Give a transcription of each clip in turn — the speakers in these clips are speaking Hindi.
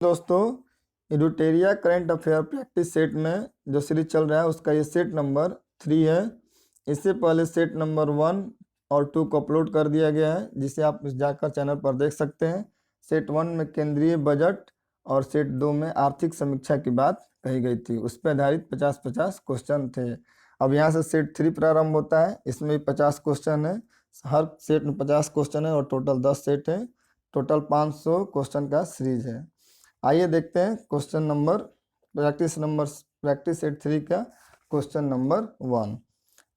दोस्तों, एडुटेरिया करंट अफेयर प्रैक्टिस सेट में जो सीरीज चल रहा है उसका ये सेट नंबर 3 है। इससे पहले सेट नंबर 1 और 2 को अपलोड कर दिया गया है, जिसे आप जाकर चैनल पर देख सकते हैं। सेट 1 में केंद्रीय बजट और सेट 2 में आर्थिक समीक्षा की बात कही गई थी। उस पर आधारित 50-50 क्वेश्चन थे। अब यहाँ से सेट 3 प्रारंभ होता है। इसमें भी 50 क्वेश्चन है। हर सेट में 50 क्वेश्चन है और टोटल 10 सेट है। टोटल 500 क्वेश्चन का सीरीज है। आइए देखते हैं क्वेश्चन नंबर प्रैक्टिस सेट 3 का क्वेश्चन नंबर 1।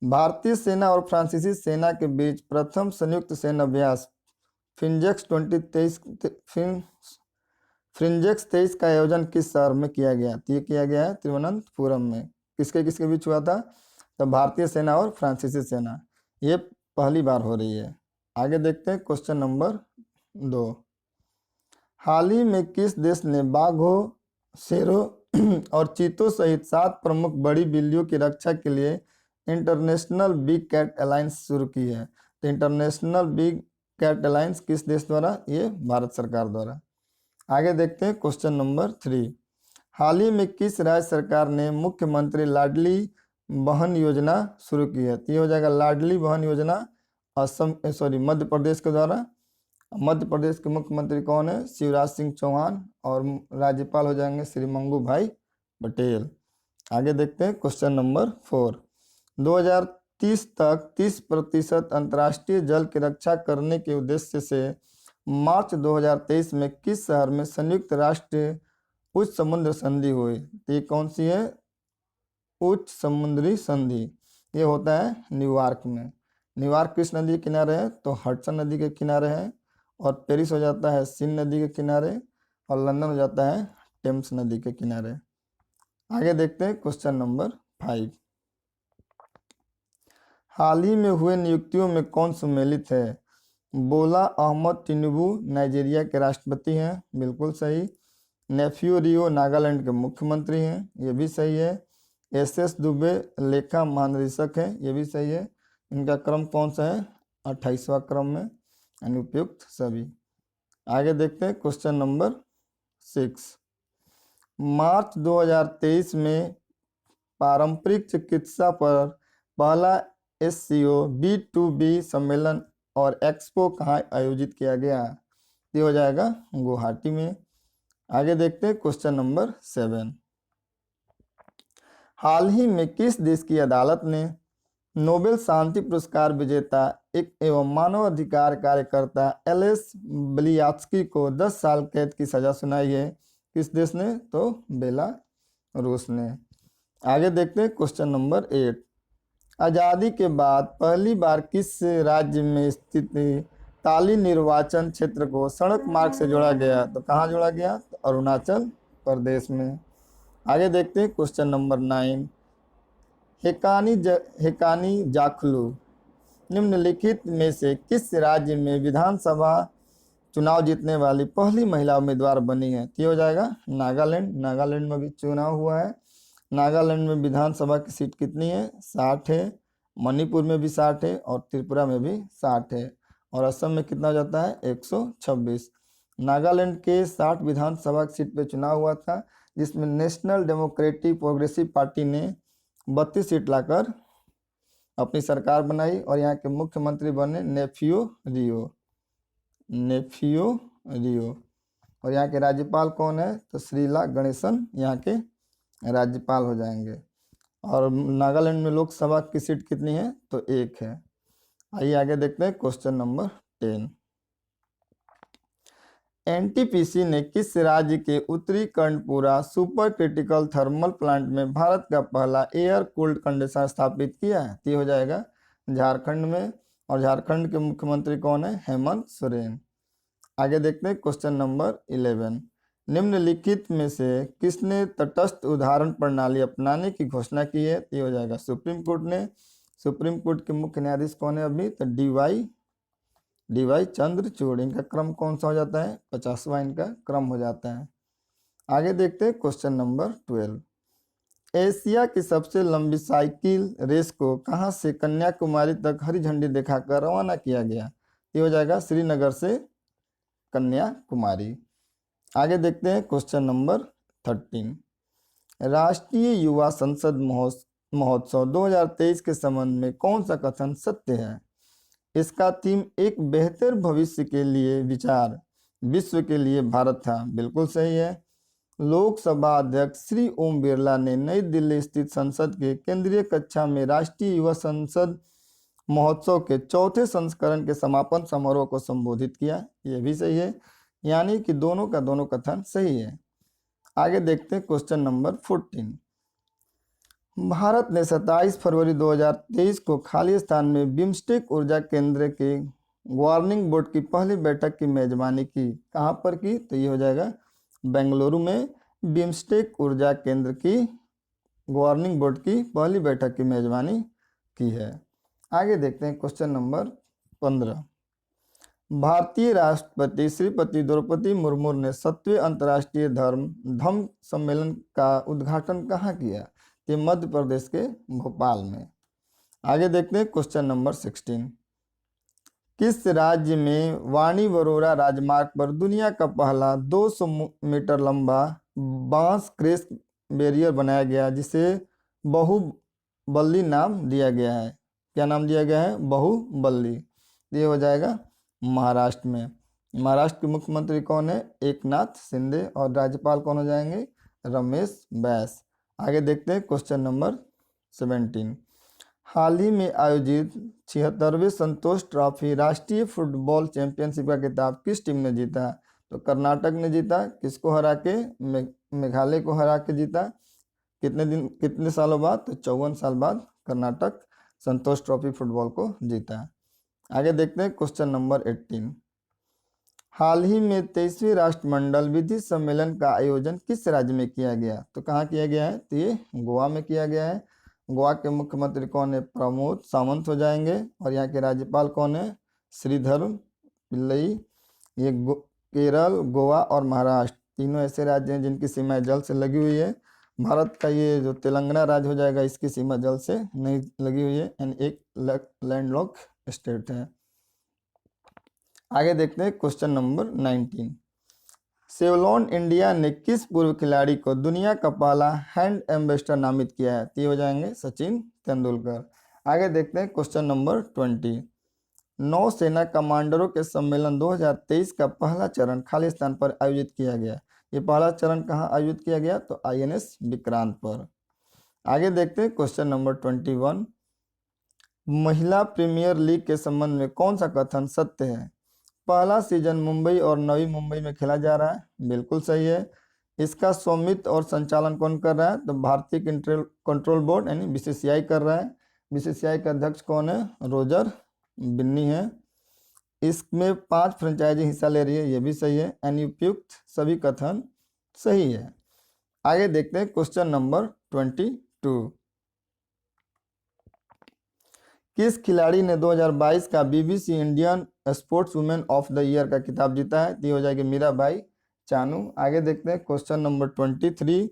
भारतीय सेना और फ्रांसीसी सेना के बीच प्रथम संयुक्त सेना अभ्यास फ्रिंजेक्स 23 का आयोजन किस शहर में किया गया? तो ये किया गया है तिरुवनंतपुरम में। किसके किसके बीच हुआ था? तो भारतीय सेना और फ्रांसीसी सेना। ये पहली बार हो रही है। आगे देखते हैं क्वेश्चन नंबर 2। हाल ही में किस देश ने बाघों, शेरों और चीतों सहित 7 प्रमुख बड़ी बिल्लियों की रक्षा के लिए इंटरनेशनल बिग कैट अलायंस शुरू की है? तो इंटरनेशनल बिग कैट अलायंस किस देश द्वारा? ये भारत सरकार द्वारा। आगे देखते हैं क्वेश्चन नंबर 3। हाल ही में किस राज्य सरकार ने मुख्यमंत्री लाडली बहन योजना शुरू की है? तो ये हो जाएगा लाडली बहन योजना मध्य प्रदेश के द्वारा। मध्य प्रदेश के मुख्यमंत्री कौन है? शिवराज सिंह चौहान। और राज्यपाल हो जाएंगे श्री मंगू भाई पटेल। आगे देखते हैं क्वेश्चन नंबर 4। 2030 तक 30% अंतर्राष्ट्रीय जल की रक्षा करने के उद्देश्य से मार्च 2023 में किस शहर में संयुक्त राष्ट्र उच्च समुद्र संधि हुई? तो ये कौन सी है? उच्च समुद्री संधि। ये होता है न्यूयॉर्क में। न्यूयॉर्क किस नदी के किनारे है? तो हडसन नदी के किनारे है। और पेरिस हो जाता है सीन नदी के किनारे। और लंदन हो जाता है टेम्स नदी के किनारे। आगे देखते हैं क्वेश्चन नंबर 5। हाल ही में हुए नियुक्तियों में कौन सम्मिलित है? बोला अहमद टिनुबू नाइजीरिया के राष्ट्रपति हैं, बिल्कुल सही। नेफ्यू रियो नागालैंड के मुख्यमंत्री हैं, ये भी सही है। एस दुबे लेखा महानिदेशक हैं, ये भी सही है। इनका क्रम कौन सा है? 28वां क्रम में, अनुपयुक्त सभी। आगे देखते हैं क्वेश्चन नंबर 6। मार्च 2023 में पारंपरिक चिकित्सा पर पहला SCO B2B सम्मेलन और एक्सपो कहाँ आयोजित किया गया? ये हो जाएगा गुवाहाटी में। आगे देखते हैं क्वेश्चन नंबर 7। हाल ही में किस देश की अदालत ने नोबेल शांति पुरस्कार विजेता एक एवं मानवाधिकार कार्यकर्ता एलेस ब्लियात्स्की को 10 साल कैद की सजा सुनाई है? किस देश ने? तो बेलारूस ने। आगे देखते हैं क्वेश्चन नंबर 8। आज़ादी के बाद पहली बार किस राज्य में स्थित ताली निर्वाचन क्षेत्र को सड़क मार्ग से जोड़ा गया? तो कहाँ जोड़ा गया? तो अरुणाचल प्रदेश में। आगे देखते हैं क्वेश्चन नंबर 9। हेकानी जाखलू निम्नलिखित में से किस राज्य में विधानसभा चुनाव जीतने वाली पहली महिला उम्मीदवार बनी है? तो हो जाएगा नागालैंड। नागालैंड में भी चुनाव हुआ है। नागालैंड में विधानसभा की सीट कितनी है? 60 है। मणिपुर में भी 60 है और त्रिपुरा में भी 60 है। और असम में कितना हो जाता है? 126। नागालैंड के 60 विधानसभा की सीट पे चुनाव हुआ था, जिसमें नेशनल डेमोक्रेटिक प्रोग्रेसिव पार्टी ने 32 सीट लाकर अपनी सरकार बनाई और यहाँ के मुख्यमंत्री बने नेफ्यू रियो। और यहाँ के राज्यपाल कौन है? तो श्रीला गणेशन यहाँ के राज्यपाल हो जाएंगे। और नागालैंड में लोकसभा की सीट कितनी है? तो 1 है। आइए आगे देखते हैं क्वेश्चन नंबर 10। NTPC ने किस राज्य के उत्तरी Karanpura super critical thermal plant में भारत का पहला एयर कूल्ड कंडेंसर स्थापित किया है? तो हो जाएगा झारखंड में। और झारखंड के मुख्यमंत्री कौन है? हेमंत सोरेन। आगे देखते हैं क्वेश्चन नंबर 11। निम्नलिखित में से किसने तटस्थ उदाहरण प्रणाली अपनाने की घोषणा की है? तो हो जाएगा सुप्रीम कोर्ट ने। सुप्रीम कोर्ट के मुख्य न्यायाधीश कौन है अभी? तो DY चंद्रचूड़। इनका क्रम कौन सा हो जाता है? 50वां इनका क्रम हो जाता है। आगे देखते हैं क्वेश्चन नंबर 12। एशिया की सबसे लंबी साइकिल रेस को कहां से कन्याकुमारी तक हरी झंडी दिखाकर रवाना किया गया? ये हो जाएगा श्रीनगर से कन्याकुमारी। आगे देखते हैं क्वेश्चन नंबर 13। राष्ट्रीय युवा संसद महोत्सव 2023 के संबंध में कौन सा कथन सत्य है? इसका थीम एक बेहतर भविष्य के लिए विचार, विश्व के लिए भारत था। बिल्कुल सही है। लोकसभा अध्यक्ष श्री ओम बिरला ने नई दिल्ली स्थित संसद के केंद्रीय कक्षा में राष्ट्रीय युवा संसद महोत्सव के चौथे संस्करण के समापन समारोह को संबोधित किया। यह भी सही है, यानी कि दोनों का दोनों कथन सही है। आगे देखते हैं क्वेश्चन नंबर 14। भारत ने 27 फरवरी 2023 को खाली स्थान में बिम्स्टेक ऊर्जा केंद्र के गवर्निंग बोर्ड की पहली बैठक की मेजबानी की। कहाँ पर की? तो ये हो जाएगा बेंगलुरु में बिम्स्टेक ऊर्जा केंद्र की गवर्निंग बोर्ड की पहली बैठक की मेजबानी की है। आगे देखते हैं क्वेश्चन नंबर 15। भारतीय राष्ट्रपति श्रीमती द्रौपदी मुर्मू ने 7वें अंतर्राष्ट्रीय धम्म सम्मेलन का उद्घाटन कहाँ किया? ये मध्य प्रदेश के भोपाल में। आगे देखते हैं क्वेश्चन नंबर 16। किस राज्य में वाणी वरोरा राजमार्ग पर दुनिया का पहला 200 मीटर लंबा बांस क्रैश बैरियर बनाया गया, जिसे बाहुबली नाम दिया गया है? क्या नाम दिया गया है? बाहुबली। ये हो जाएगा महाराष्ट्र में। महाराष्ट्र के मुख्यमंत्री कौन है? एकनाथ शिंदे। और राज्यपाल कौन हो जाएंगे? रमेश बैस। आगे देखते हैं क्वेश्चन नंबर 17। हाल ही में आयोजित 76वें संतोष ट्रॉफी राष्ट्रीय फुटबॉल चैंपियनशिप का खिताब किस टीम ने जीता? तो कर्नाटक ने जीता। किसको हरा के? मेघालय को हरा के जीता। कितने सालों बाद? तो 54 साल बाद कर्नाटक संतोष ट्रॉफी फुटबॉल को जीता। आगे देखते हैं क्वेश्चन नंबर 18। हाल ही में 23वें राष्ट्रमंडल विधि सम्मेलन का आयोजन किस राज्य में किया गया? तो कहाँ किया गया है? तो ये गोवा में किया गया है। गोवा के मुख्यमंत्री कौन है? प्रमोद सावंत हो जाएंगे। और यहाँ के राज्यपाल कौन है? श्रीधर पिल्लई। ये केरल, गोवा और महाराष्ट्र तीनों ऐसे राज्य हैं जिनकी सीमाएं जल से लगी हुई है। भारत का ये जो तेलंगाना राज्य हो जाएगा, इसकी सीमा जल से नहीं लगी हुई है, यानी एक लैंडलॉक स्टेट है। आगे देखते हैं क्वेश्चन नंबर 19। सेवलॉन इंडिया ने किस पूर्व खिलाड़ी को दुनिया का पहला हैंड एम्बेसडर नामित किया है? तो ये हो जाएंगे सचिन तेंदुलकर। आगे देखते हैं क्वेश्चन नंबर 20। नौसेना कमांडरों के सम्मेलन 2023 का पहला चरण खालिस्तान पर आयोजित किया गया। ये पहला चरण कहाँ आयोजित किया गया? तो INS विक्रांत पर। आगे देखते हैं क्वेश्चन नंबर 21। महिला प्रीमियर लीग के संबंध में कौन सा कथन सत्य है? पहला सीजन मुंबई और नवी मुंबई में खेला जा रहा है। बिल्कुल सही है। इसका स्वामित्व और संचालन कौन कर रहा है? तो भारतीय कंट्रोल बोर्ड यानी BCCI कर रहा है। BCCI का अध्यक्ष कौन है? रोजर बिन्नी है। इसमें 5 फ्रेंचाइजी हिस्सा ले रही है। ये भी सही है। यानी उपयुक्त सभी कथन सही है। आगे देखते हैं क्वेश्चन नंबर 22। किस खिलाड़ी ने 2022 का BBC Indian sports women of the year का खिताब जीता है? ये हो जाएगी मीराबाई चानू। आगे देखते हैं क्वेश्चन नंबर 23।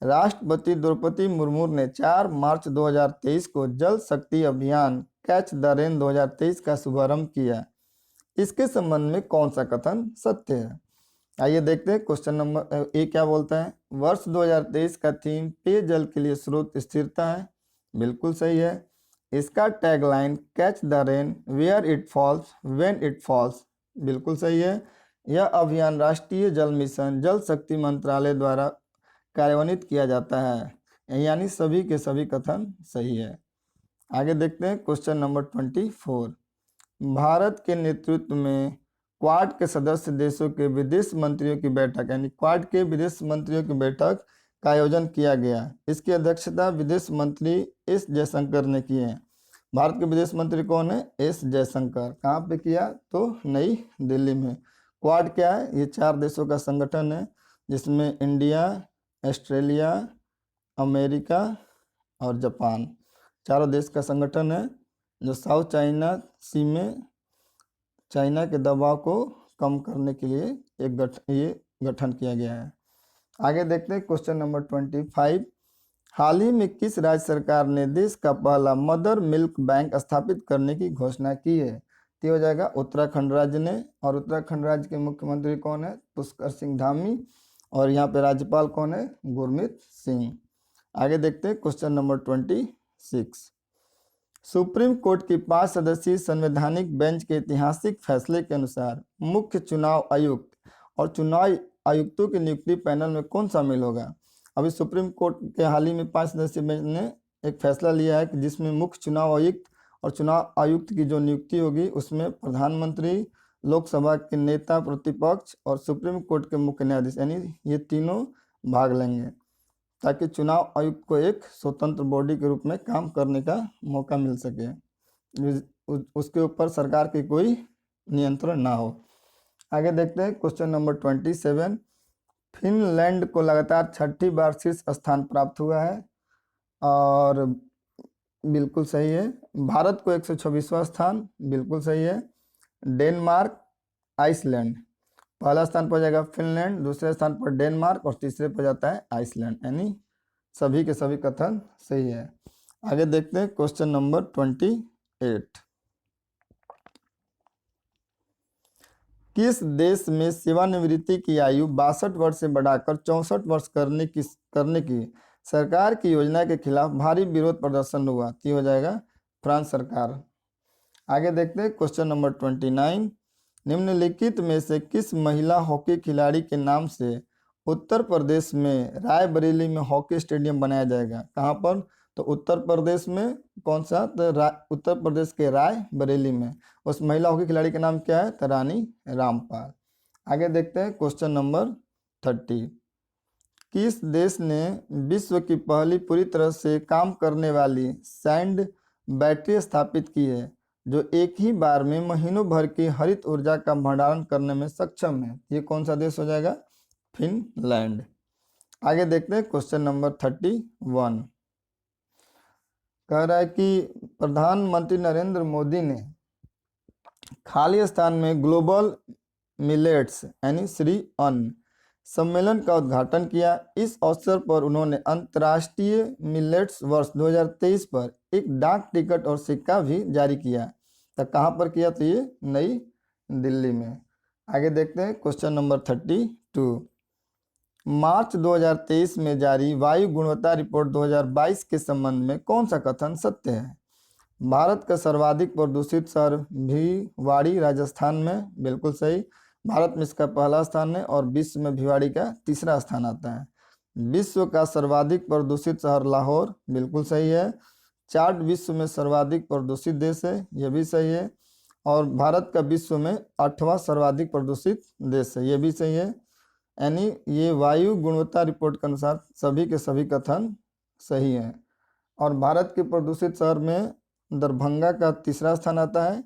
राष्ट्रपति द्रौपदी मुर्मू ने 4 मार्च 2023 को जल शक्ति अभियान कैच द रेन 2023 का शुभारंभ किया। इसके संबंध में कौन सा कथन सत्य है? आइए देखते हैं क्वेश्चन नंबर ए क्या बोलता है। वर्ष 2023 का थीम पेयजल के लिए स्रोत स्थिरता है। बिल्कुल सही है। इसका tagline catch the rain where it falls when it falls. बिल्कुल सही है। यह अभियान राष्ट्रीय जल मिशन जल शक्ति मंत्रालय द्वारा कार्यान्वित किया जाता है, यानी सभी के सभी कथन सही है। आगे देखते हैं क्वेश्चन नंबर 24। भारत के नेतृत्व में क्वाड के सदस्य देशों के विदेश मंत्रियों की बैठक यानी क्वाड के विदेश मंत्रियों की बैठक का आयोजन किया गया। इसकी अध्यक्षता विदेश मंत्री एस जयशंकर ने की है। भारत के विदेश मंत्री कौन है? एस जयशंकर। कहाँ पे किया? तो नई दिल्ली में। क्वाड क्या है? ये 4 देशों का संगठन है जिसमें इंडिया, ऑस्ट्रेलिया, अमेरिका और जापान, चारों देश का संगठन है जो साउथ चाइना सी में चाइना के दबाव को कम करने के लिए ये गठन किया गया है। आगे देखते हैं क्वेश्चन नंबर 25। हाल ही में किस राज्य सरकार ने देश का पहला मदर मिल्क बैंक स्थापित करने की घोषणा की है? तो ये हो जाएगा उत्तराखंड राज्य ने। और उत्तराखंड राज्य के मुख्यमंत्री कौन है? पुष्कर सिंह धामी। और यहाँ पे राज्यपाल कौन है? गुरमीत सिंह। आगे देखते हैं क्वेश्चन नंबर 26। सुप्रीम कोर्ट की 5 सदस्यीय संवैधानिक बेंच के ऐतिहासिक फैसले के अनुसार मुख्य चुनाव आयुक्त और चुनाव आयुक्तों की नियुक्ति पैनल में कौन शामिल होगा? अभी सुप्रीम कोर्ट के हाल ही में 5 सदस्यीय बेंच ने एक फैसला लिया है कि जिसमें मुख्य चुनाव आयुक्त और चुनाव आयुक्त की जो नियुक्ति होगी उसमें प्रधानमंत्री, लोकसभा के नेता प्रतिपक्ष और सुप्रीम कोर्ट के मुख्य न्यायाधीश यानी ये तीनों भाग लेंगे, ताकि चुनाव आयुक्त को एक स्वतंत्र बॉडी के रूप में काम करने का मौका मिल सके, उसके ऊपर सरकार की कोई नियंत्रण ना हो। आगे देखते हैं क्वेश्चन नंबर 27। फिनलैंड को लगातार 6ठी बार शीर्ष स्थान प्राप्त हुआ है, और बिल्कुल सही है। भारत को 126वां स्थान, बिल्कुल सही है। डेनमार्क, आइसलैंड, पहला स्थान पर जाएगा फिनलैंड, दूसरे स्थान पर डेनमार्क और तीसरे पर जाता है आइसलैंड, यानी सभी के सभी कथन सही है। आगे देखते हैं क्वेश्चन नंबर 28। किस देश में सेवानिवृत्ति की आयु 62 वर्ष से बढ़ाकर 64 वर्ष करने की सरकार की योजना के खिलाफ भारी विरोध प्रदर्शन हुआ? तो हो जाएगा फ्रांस सरकार। आगे देखते हैं क्वेश्चन नंबर 29। निम्नलिखित में से किस महिला हॉकी खिलाड़ी के नाम से उत्तर प्रदेश में रायबरेली में हॉकी स्टेडियम बनाया जाएगा? कहाँ पर? तो उत्तर प्रदेश में। कौन सा? तो उत्तर प्रदेश के रायबरेली में। उस महिला हॉकी खिलाड़ी का नाम क्या है? तो रानी रामपाल। आगे देखते हैं क्वेश्चन नंबर 30। किस देश ने विश्व की पहली पूरी तरह से काम करने वाली सैंड बैटरी स्थापित की है, जो एक ही बार में महीनों भर की हरित ऊर्जा का भंडारण करने में सक्षम है? ये कौन सा देश हो जाएगा? फिनलैंड। आगे देखते हैं क्वेश्चन नंबर 31। कह रहा है कि प्रधानमंत्री नरेंद्र मोदी ने खाली स्थान में ग्लोबल मिलेट्स यानी श्री अन्न सम्मेलन का उद्घाटन किया। इस अवसर पर उन्होंने अंतर्राष्ट्रीय मिलेट्स वर्ष 2023 पर एक डाक टिकट और सिक्का भी जारी किया। तो कहाँ पर किया? तो ये नई दिल्ली में। आगे देखते हैं क्वेश्चन नंबर 32। मार्च 2023 में जारी वायु गुणवत्ता रिपोर्ट 2022 के संबंध में कौन सा कथन सत्य है? भारत का सर्वाधिक प्रदूषित शहर भिवाड़ी राजस्थान में, बिल्कुल सही। भारत में इसका पहला स्थान है और विश्व में भिवाड़ी का तीसरा स्थान आता है। विश्व का सर्वाधिक प्रदूषित शहर लाहौर, बिल्कुल सही है। चार्ट विश्व में सर्वाधिक प्रदूषित देश है, यह भी सही है। और भारत का विश्व में 8वां सर्वाधिक प्रदूषित देश है, यह भी सही है। यानी ये वायु गुणवत्ता रिपोर्ट के अनुसार सभी के सभी कथन सही हैं। और भारत के प्रदूषित शहर में दरभंगा का तीसरा स्थान आता है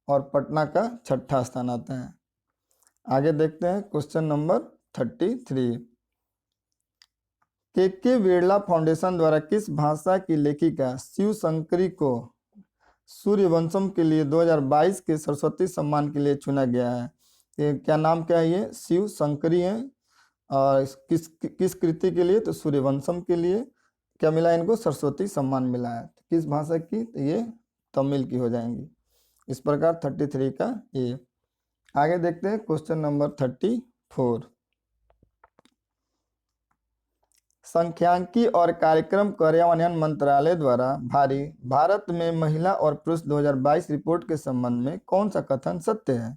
और पटना का 6ठा स्थान आता है। आगे देखते हैं क्वेश्चन नंबर 33। के बिरला फाउंडेशन द्वारा किस भाषा की लेखिका शिव शंकरी को सूर्यवंशम के लिए 2022 के सरस्वती सम्मान के लिए चुना गया है? ये क्या नाम क्या है? ये शिव शंकरी है। और किस कृति के लिए? तो सूर्यवंशम के लिए। क्या मिला इनको? सरस्वती सम्मान मिला है। तो किस भाषा की? तो ये तमिल की हो जाएंगी। इस प्रकार 33 का ये। आगे देखते हैं क्वेश्चन नंबर 34। सांख्यिकी और कार्यक्रम कार्यान्वयन मंत्रालय द्वारा भारत में महिला और पुरुष 2022 रिपोर्ट के संबंध में कौन सा कथन सत्य है?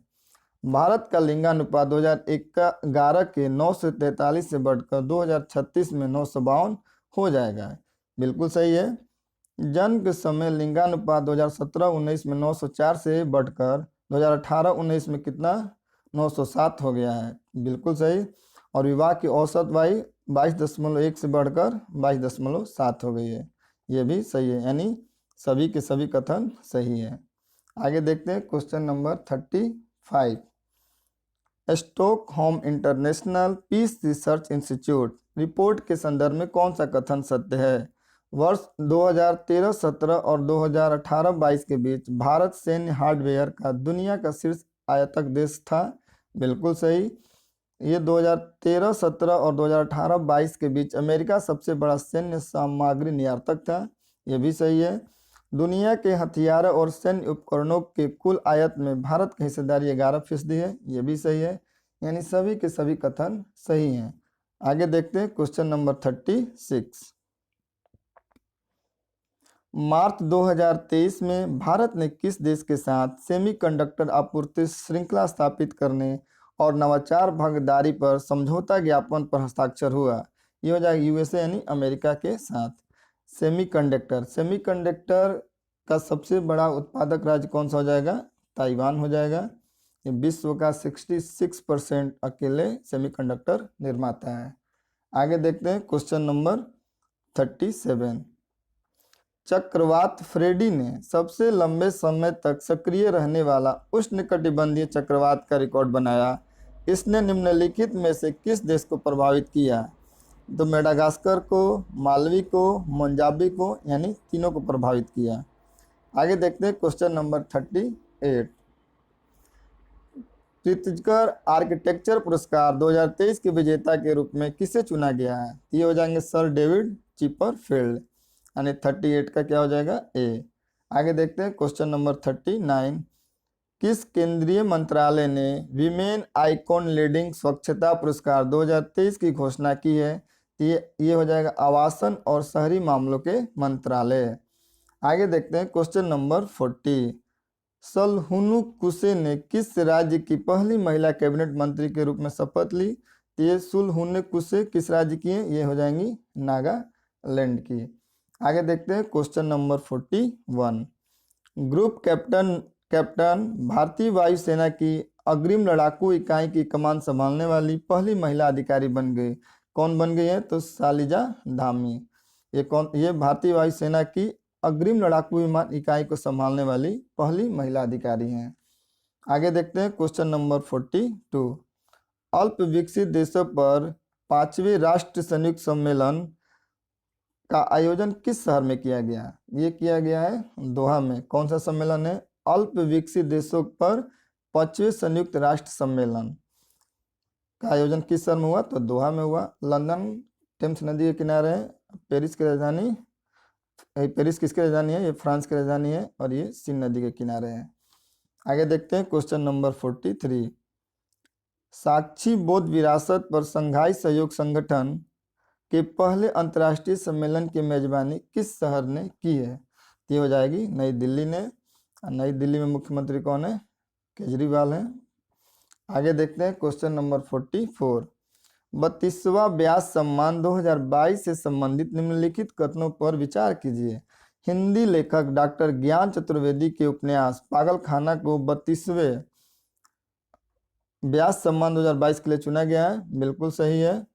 भारत का लिंगानुपात 2011 के 943 से बढ़कर 2036 में 952 हो जाएगा, बिल्कुल सही है। जन्म के समय लिंगानुपात 2017-19 में 904 से बढ़कर 2018-19 में कितना? 907 हो गया है, बिल्कुल सही। और विवाह की औसत आयु 22.1 से बढ़कर 22.7 हो गई है, ये भी सही है। यानी सभी के सभी कथन सही है। आगे देखते हैं question number 35। Stockholm International Peace Research Institute report के संदर्भ में कौन सा कथन सत्य है? वर्ष 2013-17 और 2018-22 के बीच भारत सैन्य हार्डवेयर का दुनिया का शीर्ष आयातक देश था, बिल्कुल सही। ये 2013-17 और 2018-22 के बीच अमेरिका सबसे बड़ा सैन्य सामग्री निर्यातक था, ये भी सही है। दुनिया के हथियार और सैन्य उपकरणों के कुल आयात में भारत की हिस्सेदारी 11% है, ये भी सही है, यानी सभी के सभी कथन सही हैं। आगे देखते हैं क्वेश्चन नंबर 36। मार्च 2023 में भारत ने किस देश के साथ सेमीकंडक्टर आपूर्ति श्रृंखला स्थापित करने और नवाचार भागीदारी पर समझौता ज्ञापन पर हस्ताक्षर हुआ? ये हो जाएगा यूएसए यानी अमेरिका के साथ। सेमीकंडक्टर का सबसे बड़ा उत्पादक राज्य कौन सा हो जाएगा? ताइवान हो जाएगा। ये विश्व का 66% अकेले सेमीकंडक्टर निर्माता है। आगे देखते हैं क्वेश्चन नंबर 37। चक्रवात फ्रेडी ने सबसे लंबे समय तक सक्रिय रहने वाला उष्णकटिबंधीय चक्रवात का रिकॉर्ड बनाया। इसने निम्नलिखित में से किस देश को प्रभावित किया? तो मेडागास्कर को, मालवी को, मोजाम्बिक को, यानी तीनों को प्रभावित किया। आगे देखते हैं क्वेश्चन नंबर 38। प्रित्जकर आर्किटेक्चर पुरस्कार 2023 के विजेता के रूप में किसे चुना गया है? ये हो जाएंगे सर डेविड चिपरफील्ड, यानी 38 का क्या हो जाएगा? ए। आगे देखते हैं क्वेश्चन नंबर 39। किस केंद्रीय मंत्रालय ने विमेन आइकॉन लीडिंग स्वच्छता पुरस्कार 2023 की घोषणा की है? ये हो जाएगा आवासन और शहरी मामलों के मंत्रालय। आगे देखते हैं क्वेश्चन नंबर 40। सलहुनु कुसे ने किस राज्य की पहली महिला कैबिनेट मंत्री के रूप में शपथ ली? ये सुलहुनु कुसे किस राज्य की है? ये हो जाएंगी नागालैंड की। आगे देखते हैं क्वेश्चन नंबर 41। ग्रुप कैप्टन भारतीय वायुसेना की अग्रिम लड़ाकू इकाई की कमान संभालने वाली पहली महिला अधिकारी बन गई। कौन बन गई है? तो शालिजा धामी। ये भारतीय वायुसेना की अग्रिम लड़ाकू विमान इकाई को संभालने वाली पहली महिला अधिकारी हैं। आगे देखते हैं क्वेश्चन नंबर 42। अल्प विकसित देशों पर 5वें राष्ट्र संयुक्त सम्मेलन का आयोजन किस शहर में किया गया? ये किया गया है दोहा में। कौन सा सम्मेलन है? अल्प विकसित देशों पर 5वें संयुक्त राष्ट्र सम्मेलन का आयोजन किस शहर में हुआ? तो दोहा में हुआ। लंदन टेम्स नदी के किनारे है। पेरिस की राजधानी, पेरिस किसकी राजधानी है? ये फ्रांस की राजधानी है और ये सीन नदी के किनारे है। आगे देखते हैं क्वेश्चन नंबर 43। साक्षी बौद्ध विरासत पर संघाई सहयोग संगठन के पहले अंतर्राष्ट्रीय सम्मेलन की मेजबानी किस शहर ने की है? ये हो जाएगी नई दिल्ली ने। नई दिल्ली में मुख्यमंत्री कौन है? केजरीवाल है। आगे देखते हैं क्वेश्चन नंबर 44। 32वां व्यास सम्मान 2022 से संबंधित निम्नलिखित कथनों पर विचार कीजिए। हिंदी लेखक डॉक्टर ज्ञान चतुर्वेदी के उपन्यास पागलखाना को 32वें व्यास सम्मान 2022 के लिए चुना गया है। बिल्कुल सही है।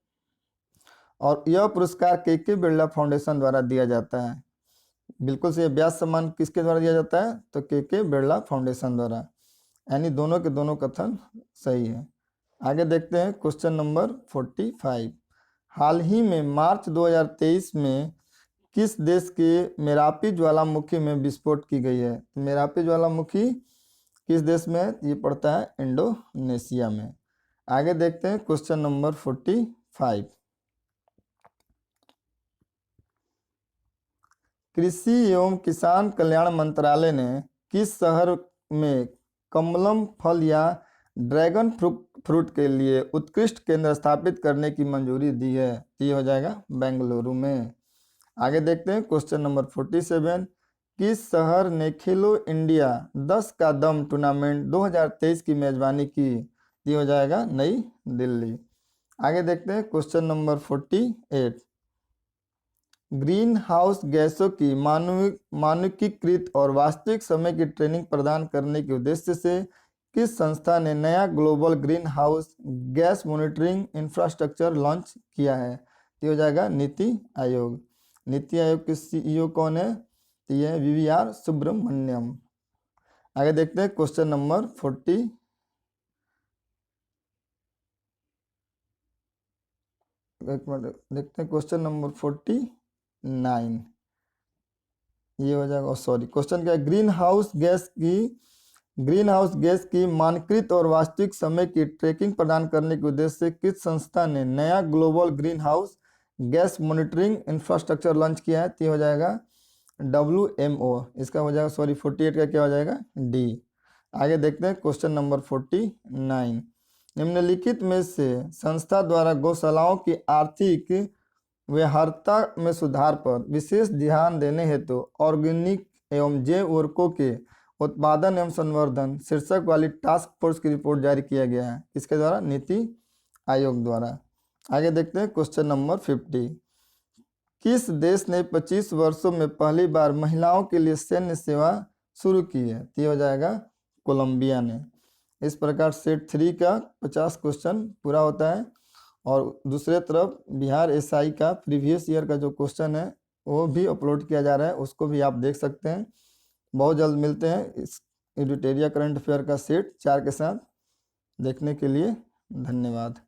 और यह पुरस्कार के बिरला फाउंडेशन द्वारा दिया जाता है। बिल्कुल सही। व्यास सम्मान किसके द्वारा दिया जाता है? तो के बिरला फाउंडेशन द्वारा, यानी दोनों के दोनों कथन सही है। आगे देखते हैं क्वेश्चन नंबर 45। हाल ही में मार्च 2023 में किस देश के मेरापी ज्वालामुखी में विस्फोट की गई है? मेरापी ज्वालामुखी किस देश में है? ये पड़ता है इंडोनेशिया में। आगे देखते हैं क्वेश्चन नंबर 45। कृषि एवं किसान कल्याण मंत्रालय ने किस शहर में कमलम फल या ड्रैगन फ्रूट के लिए उत्कृष्ट केंद्र स्थापित करने की मंजूरी दी है? ये हो जाएगा बेंगलुरु में। आगे देखते हैं क्वेश्चन नंबर 47। किस शहर ने खेलो इंडिया 10 का दम टूर्नामेंट 2023 की मेजबानी की? ये हो जाएगा नई दिल्ली। आगे देखते हैं क्वेश्चन नंबर 48। ग्रीन हाउस गैसों की मानकीकृत और वास्तविक समय की ट्रेनिंग प्रदान करने के उद्देश्य से किस संस्था ने नया global green house gas monitoring infrastructure launch किया है? ये हो जाएगा नीति आयोग। नीति आयोग के सीईओ कौन है? ये है वीवीआर सुब्रमण्यम। आगे देखते हैं क्वेश्चन नंबर 40। एक मिनट देखते हैं क्वेश्चन नंबर 49। ये हो जाएगा, सॉरी क्वेश्चन क्या है? ग्रीन हाउस गैस की मानकीकृत और वास्तविक समय की ट्रैकिंग प्रदान करने के उद्देश्य से किस संस्था ने नया global green house gas monitoring infrastructure launch किया है? ये हो जाएगा WMO, इसका हो जाएगा, सॉरी 48 का क्या हो जाएगा, D। आगे देखते हैं क्वेश्चन नंबर 49। निम्नलिखित में से संस्था द्वारा गौशालाओं की आर्थिक व्यवहार्यता में सुधार पर विशेष ध्यान देने हेतु ऑर्गेनिक एवं जैव उर्वरकों के उत्पादन एवं संवर्धन शीर्षक वाली टास्क फोर्स की रिपोर्ट जारी किया गया है, इसके द्वारा, नीति आयोग द्वारा। आगे देखते हैं क्वेश्चन नंबर 50। किस देश ने 25 वर्षों में पहली बार महिलाओं के लिए सैन्य सेवा शुरू की है, तो ये हो जाएगा कोलंबिया ने। इस प्रकार सेट 3 का 50 क्वेश्चन पूरा होता है। और दूसरे तरफ बिहार एसआई का प्रीवियस ईयर का जो क्वेश्चन है वो भी अपलोड किया जा रहा है, उसको भी आप देख सकते हैं। बहुत जल्द मिलते हैं इस एडिटोरियल करंट अफेयर का सेट 4 के साथ। देखने के लिए धन्यवाद।